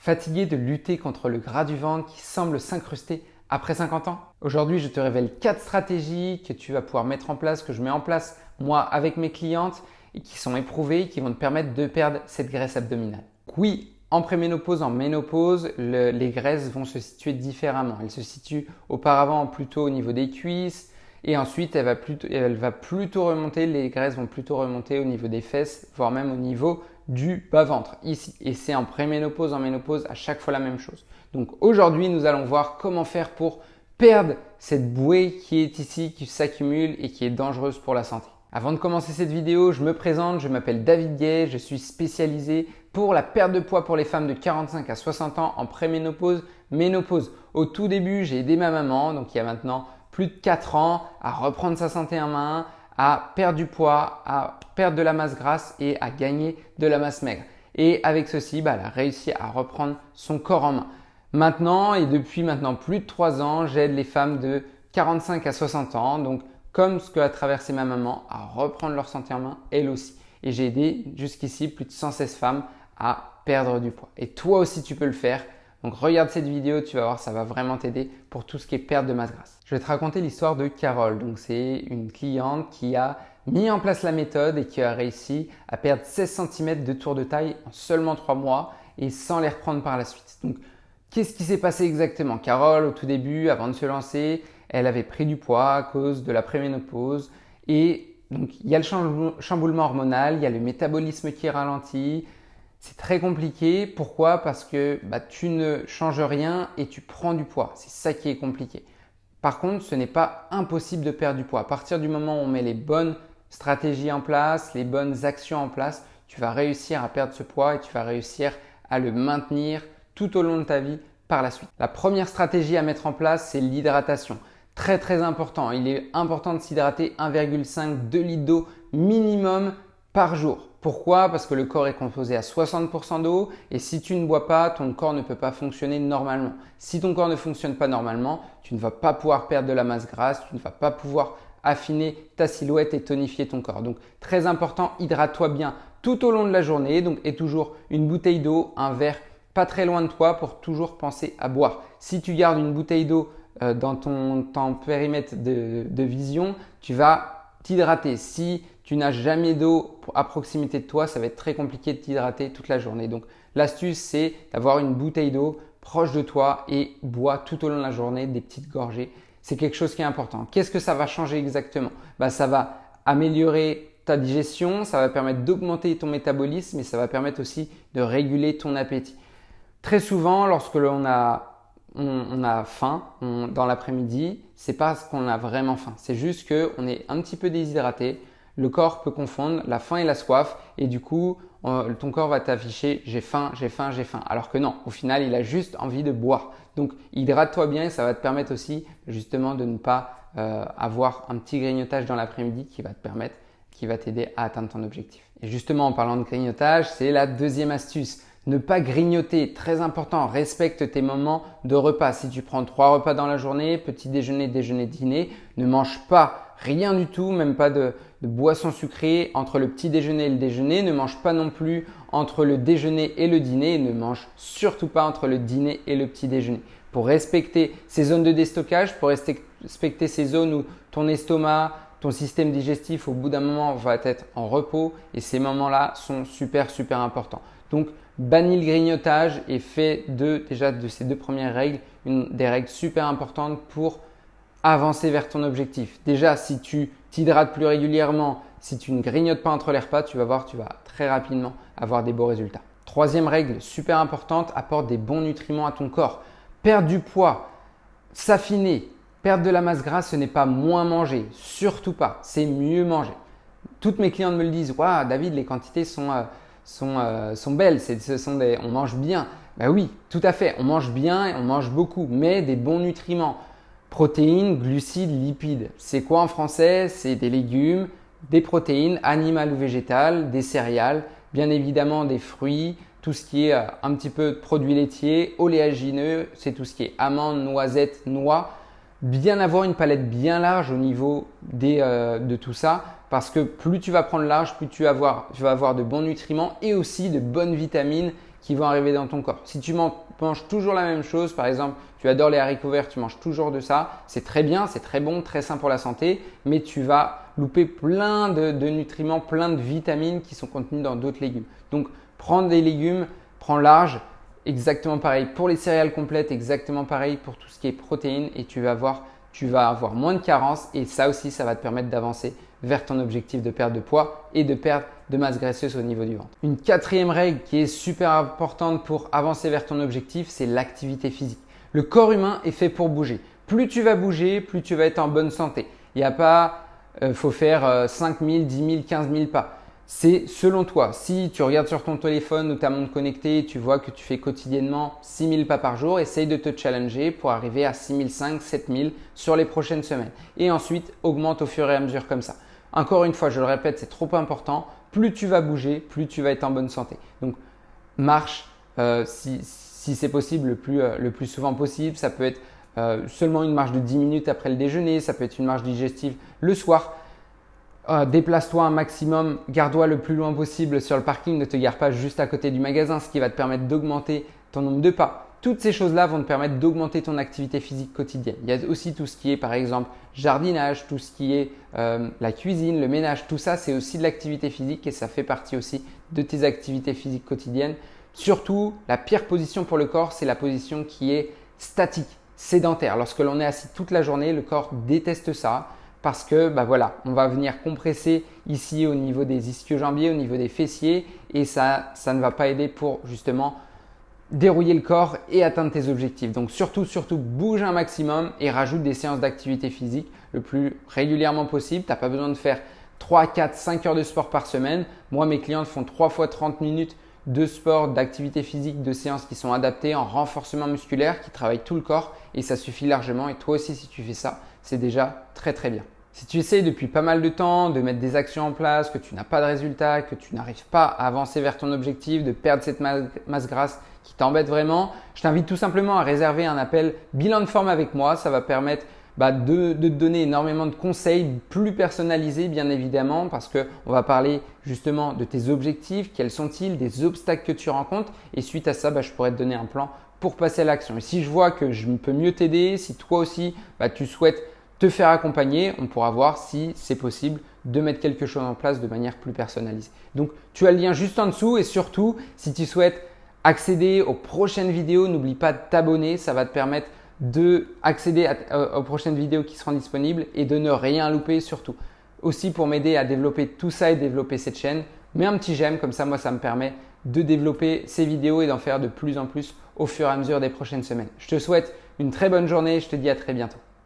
Fatigué de lutter contre le gras du ventre qui semble s'incruster après 50 ans? Aujourd'hui, je te révèle 4 stratégies que tu vas pouvoir mettre en place, que je mets en place moi avec mes clientes et qui sont éprouvées, qui vont te permettre de perdre cette graisse abdominale. Oui, en préménopause, en ménopause, les graisses vont se situer différemment. Elles se situent auparavant plutôt au niveau des cuisses et ensuite les graisses vont plutôt remonter au niveau des fesses, voire même au niveau du bas-ventre ici. Et c'est en préménopause, en ménopause, à chaque fois la même chose. Donc aujourd'hui, nous allons voir comment faire pour perdre cette bouée qui est ici, qui s'accumule et qui est dangereuse pour la santé. Avant de commencer cette vidéo, je me présente, je m'appelle David Gay, je suis spécialisé pour la perte de poids pour les femmes de 45 à 60 ans en préménopause, ménopause. Au tout début, j'ai aidé ma maman, donc il y a maintenant plus de 4 ans, à reprendre sa santé en main, à perdre du poids, à perdre de la masse grasse et à gagner de la masse maigre. Et avec ceci, elle a réussi à reprendre son corps en main. Maintenant et depuis maintenant plus de 3 ans, j'aide les femmes de 45 à 60 ans, donc comme ce qu'a traversé ma maman, à reprendre leur santé en main, elle aussi. Et j'ai aidé jusqu'ici plus de 116 femmes à perdre du poids. Et toi aussi, tu peux le faire. Donc regarde cette vidéo, tu vas voir, ça va vraiment t'aider pour tout ce qui est perte de masse grasse. Je vais te raconter l'histoire de Carole. Donc c'est une cliente qui a mis en place la méthode et qui a réussi à perdre 16 cm de tour de taille en seulement 3 mois et sans les reprendre par la suite. Donc qu'est-ce qui s'est passé exactement? Carole, au tout début, avant de se lancer, elle avait pris du poids à cause de la préménopause et donc il y a le chamboulement hormonal, il y a le métabolisme qui ralentit. C'est très compliqué. Pourquoi? Parce que tu ne changes rien et tu prends du poids. C'est ça qui est compliqué. Par contre, ce n'est pas impossible de perdre du poids. À partir du moment où on met les bonnes stratégies en place, les bonnes actions en place, tu vas réussir à perdre ce poids et tu vas réussir à le maintenir tout au long de ta vie par la suite. La première stratégie à mettre en place, c'est l'hydratation. Très très important. Il est important de s'hydrater 1,5-2 litres d'eau minimum par jour. Pourquoi? Parce que le corps est composé à 60% d'eau et si tu ne bois pas, ton corps ne peut pas fonctionner normalement. Si ton corps ne fonctionne pas normalement, tu ne vas pas pouvoir perdre de la masse grasse, tu ne vas pas pouvoir affiner ta silhouette et tonifier ton corps. Donc très important, hydrate-toi bien tout au long de la journée. Donc et toujours une bouteille d'eau, un verre pas très loin de toi pour toujours penser à boire. Si tu gardes une bouteille d'eau dans ton périmètre de vision, tu vas t'hydrater. Si tu n'as jamais d'eau à proximité de toi, ça va être très compliqué de t'hydrater toute la journée. Donc l'astuce, c'est d'avoir une bouteille d'eau proche de toi et bois tout au long de la journée des petites gorgées. C'est quelque chose qui est important. Qu'est-ce que ça va changer exactement? Ça va améliorer ta digestion, ça va permettre d'augmenter ton métabolisme et ça va permettre aussi de réguler ton appétit. Très souvent, lorsque l'on a faim dans l'après-midi, c'est pas parce qu'on a vraiment faim. C'est juste qu'on est un petit peu déshydraté. Le corps peut confondre la faim et la soif et du coup, ton corps va t'afficher j'ai faim, j'ai faim, j'ai faim. Alors que non, au final, il a juste envie de boire. Donc, hydrate-toi bien et ça va te permettre aussi justement de ne pas avoir un petit grignotage dans l'après-midi qui va t'aider à atteindre ton objectif. Et justement, en parlant de grignotage, c'est la deuxième astuce. Ne pas grignoter, très important, respecte tes moments de repas. Si tu prends 3 repas dans la journée, petit déjeuner, déjeuner, dîner, ne mange pas rien du tout, même pas de boisson sucrée entre le petit déjeuner et le déjeuner. Ne mange pas non plus entre le déjeuner et le dîner. Et ne mange surtout pas entre le dîner et le petit déjeuner. Pour respecter ces zones de déstockage, pour respecter ces zones où ton estomac, ton système digestif au bout d'un moment va être en repos et ces moments-là sont super importants. Donc, bannis le grignotage et fais déjà de ces 2 premières règles des règles super importantes pour avancer vers ton objectif. Déjà, si tu t'hydrates plus régulièrement, si tu ne grignotes pas entre les repas, tu vas voir, tu vas très rapidement avoir des beaux résultats. Troisième règle super importante, apporte des bons nutriments à ton corps. Perdre du poids, s'affiner, perdre de la masse grasse, ce n'est pas moins manger, surtout pas, c'est mieux manger. Toutes mes clientes me le disent, waouh David, les quantités sont belles, on mange bien. Oui, tout à fait, on mange bien et on mange beaucoup, mais des bons nutriments. Protéines, glucides, lipides. C'est quoi en français? C'est des légumes, des protéines animales ou végétales, des céréales, bien évidemment des fruits, tout ce qui est un petit peu de produits laitiers, oléagineux, c'est tout ce qui est amandes, noisettes, noix. Bien avoir une palette bien large au niveau de tout ça parce que plus tu vas prendre large, plus tu vas avoir de bons nutriments et aussi de bonnes vitamines qui vont arriver dans ton corps. Si tu manges toujours la même chose, par exemple, tu adores les haricots verts, tu manges toujours de ça, c'est très bien, c'est très bon, très sain pour la santé, mais tu vas louper plein de nutriments, plein de vitamines qui sont contenus dans d'autres légumes. Donc, prends des légumes, prends large, exactement pareil pour les céréales complètes, exactement pareil pour tout ce qui est protéines et tu vas avoir moins de carences et ça aussi, ça va te permettre d'avancer vers ton objectif de perte de poids et de perte de masse graisseuse au niveau du ventre. Une quatrième règle qui est super importante pour avancer vers ton objectif, c'est l'activité physique. Le corps humain est fait pour bouger. Plus tu vas bouger, plus tu vas être en bonne santé. Il n'y a pas, faut faire 5 000, 10 000, 15 000 pas. C'est selon toi. Si tu regardes sur ton téléphone ou ta montre connectée, tu vois que tu fais quotidiennement 6 000 pas par jour, essaye de te challenger pour arriver à 6 500, 7 000 sur les prochaines semaines. Et ensuite, augmente au fur et à mesure comme ça. Encore une fois, je le répète, c'est trop important. Plus tu vas bouger, plus tu vas être en bonne santé. Donc, marche si c'est possible le plus souvent possible. Ça peut être seulement une marche de 10 minutes après le déjeuner. Ça peut être une marche digestive le soir. Déplace-toi un maximum, garde-toi le plus loin possible sur le parking, ne te gare pas juste à côté du magasin, ce qui va te permettre d'augmenter ton nombre de pas. Toutes ces choses-là vont te permettre d'augmenter ton activité physique quotidienne. Il y a aussi tout ce qui est par exemple jardinage, tout ce qui est la cuisine, le ménage, tout ça c'est aussi de l'activité physique et ça fait partie aussi de tes activités physiques quotidiennes. Surtout, la pire position pour le corps, c'est la position qui est statique, sédentaire. Lorsque l'on est assis toute la journée, le corps déteste ça. Parce que on va venir compresser ici au niveau des ischio-jambiers, au niveau des fessiers et ça ne va pas aider pour justement dérouiller le corps et atteindre tes objectifs. Donc surtout, bouge un maximum et rajoute des séances d'activité physique le plus régulièrement possible. Tu n'as pas besoin de faire 3, 4, 5 heures de sport par semaine. Moi, mes clientes font 3 fois 30 minutes de sport, d'activité physique, de séances qui sont adaptées en renforcement musculaire, qui travaillent tout le corps et ça suffit largement. Et toi aussi, si tu fais ça, c'est déjà très très bien. Si tu essayes depuis pas mal de temps de mettre des actions en place, que tu n'as pas de résultats, que tu n'arrives pas à avancer vers ton objectif, de perdre cette masse grasse qui t'embête vraiment, je t'invite tout simplement à réserver un appel bilan de forme avec moi. Ça va permettre de te donner énormément de conseils plus personnalisés bien évidemment parce qu'on va parler justement de tes objectifs, quels sont-ils, des obstacles que tu rencontres et suite à ça, je pourrais te donner un plan pour passer à l'action. Et si je vois que je peux mieux t'aider, si toi aussi tu souhaites te faire accompagner, on pourra voir si c'est possible de mettre quelque chose en place de manière plus personnalisée. Donc, tu as le lien juste en dessous et surtout, si tu souhaites accéder aux prochaines vidéos, n'oublie pas de t'abonner. Ça va te permettre d'accéder aux prochaines vidéos qui seront disponibles et de ne rien louper surtout. Aussi pour m'aider à développer tout ça et développer cette chaîne, mets un petit j'aime, comme ça moi ça me permet de développer ces vidéos et d'en faire de plus en plus au fur et à mesure des prochaines semaines. Je te souhaite une très bonne journée, je te dis à très bientôt.